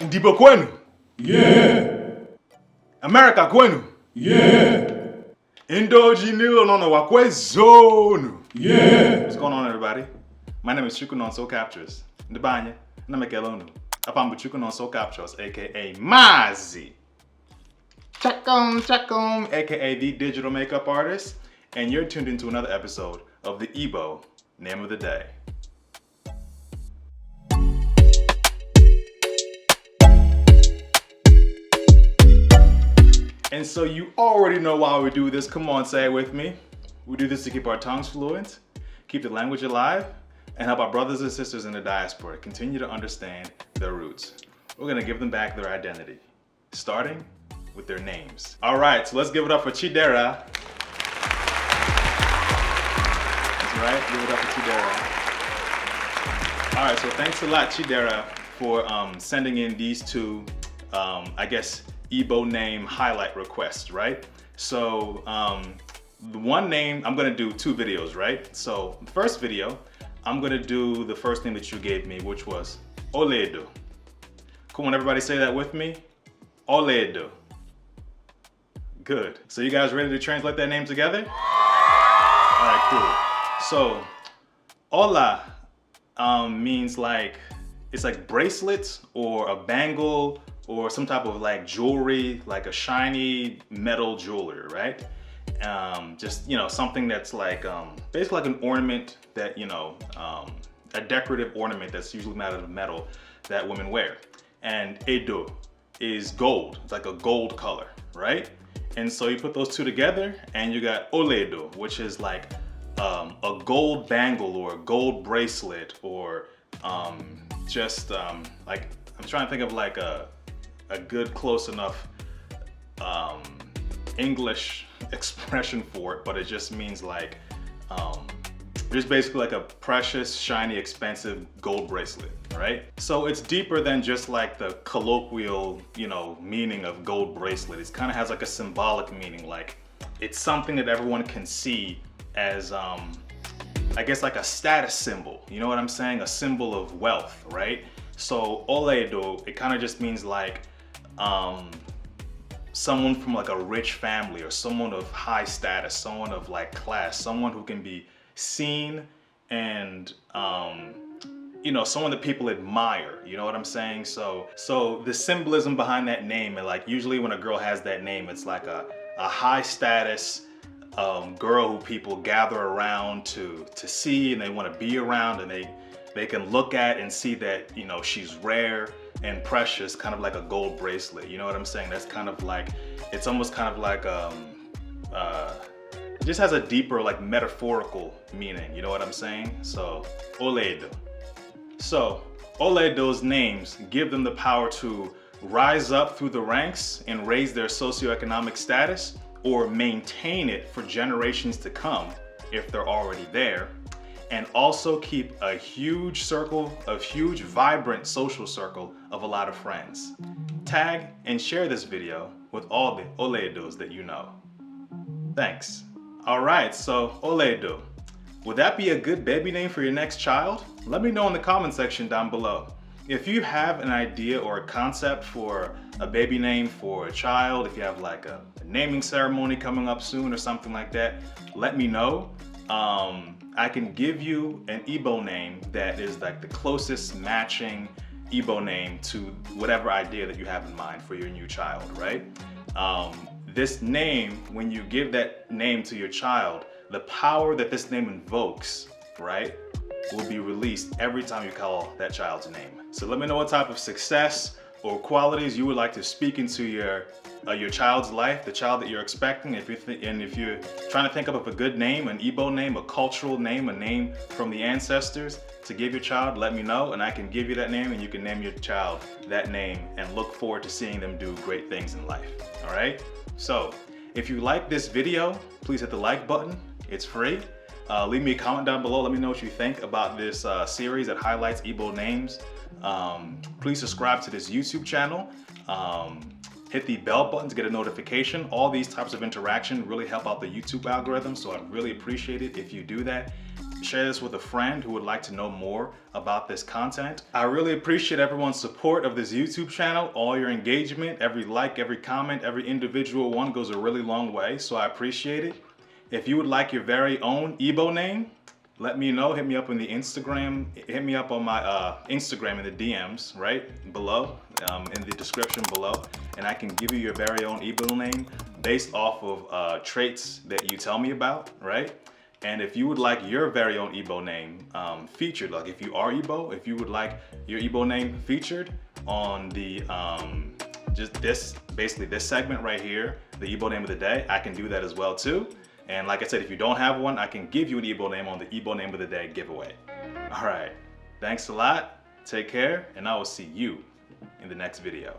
Ndibo kwenu? Yeah. America kwenu? Yeah. Indoji nilo nono wakwe zonu. Yeah. What's going on, everybody? My name is ChukwunonsoCaptures. Ndibanye, namekelonu. Apambu ChukwunonsoCaptures, aka Mazi. Chakum, aka the digital makeup artist, and you're tuned into another episode of the Igbo Name of the Day. And so you already know why we do this. Come on, say it with me. We do this to keep our tongues fluent, keep the language alive, and help our brothers and sisters in the diaspora continue to understand their roots. We're gonna give them back their identity, starting with their names. All right, so let's give it up for Chidera. That's right, give it up for Chidera. All right, so thanks a lot, Chidera, for sending in these two, I guess, Igbo name highlight requests, right? So the one name, I'm gonna do two videos, right? So the first video, I'm gonna do the first name that you gave me, which was Oledo. Come on, everybody say that with me. Oledo. Good. So you guys ready to translate that name together? All right, cool. So Ola means like, it's like bracelets or a bangle or some type of like jewelry, like a shiny metal jewelry, right? Just, you know, something that's like, basically like an ornament that, you know, a decorative ornament that's usually made out of metal that women wear. And Edo is gold, it's like a gold color, right? And so you put those two together and you got Oledo, which is like a gold bangle or a gold bracelet or just like, I'm trying to think of like a good close enough English expression for it, but it just means like, just basically like a precious, shiny, expensive gold bracelet, right? So it's deeper than just like the colloquial, you know, meaning of gold bracelet. It kind of has like a symbolic meaning, like it's something that everyone can see as, I guess like a status symbol, you know what I'm saying? A symbol of wealth, right? So Oledo, it kind of just means like, someone from like a rich family or someone of high status, someone of like class, someone who can be seen and you know, someone that people admire, you know what I'm saying? So the symbolism behind that name, and like usually when a girl has that name, it's like a high status girl who people gather around to see, and they want to be around, and they can look at and see that, you know, she's rare and precious, kind of like a gold bracelet, you know what I'm saying? That's kind of like, it's almost kind of like it just has a deeper like metaphorical meaning, you know what I'm saying? So Oledo. So Oledo's names give them the power to rise up through the ranks and raise their socioeconomic status, or maintain it for generations to come if they're already there, and also keep a huge circle, a huge vibrant social circle of a lot of friends. Tag and share this video with all the Oledos that you know. Thanks. All right, so Oledo. Would that be a good baby name for your next child? Let me know in the comment section down below. If you have an idea or a concept for a baby name for a child, if you have like a naming ceremony coming up soon or something like that, let me know. I can give you an Igbo name that is like the closest matching Igbo name to whatever idea that you have in mind for your new child, right? This name, when you give that name to your child, the power that this name invokes, right, will be released every time you call that child's name. So let me know what type of success or qualities you would like to speak into your child's life, the child that you're expecting. If you're trying to think of a good name, an Igbo name, a cultural name, a name from the ancestors to give your child, let me know, and I can give you that name, and you can name your child that name and look forward to seeing them do great things in life. All right? So if you like this video, please hit the like button. It's free. Leave me a comment down below. Let me know what you think about this series that highlights Igbo names. Please subscribe to this YouTube channel. hit the bell button to get a notification. All these types of interaction really help out the YouTube algorithm, so I'd really appreciate it if you do that. Share this with a friend who would like to know more about this content. I really appreciate everyone's support of this YouTube channel, all your engagement, every like, every comment, every individual one goes a really long way, so I appreciate it. If you would like your very own Igbo name, let me know. Hit me up on the Instagram. Hit me up on my Instagram in the DMs, right below, in the description below, and I can give you your very own Igbo name based off of traits that you tell me about, right? And if you would like your very own Igbo name featured, like if you are Igbo, if you would like your Igbo name featured on the basically this segment right here, the Igbo name of the day, I can do that as well too. And like I said, if you don't have one, I can give you an Igbo name on the Igbo Name of the Day giveaway. All right, thanks a lot, take care, and I will see you in the next video.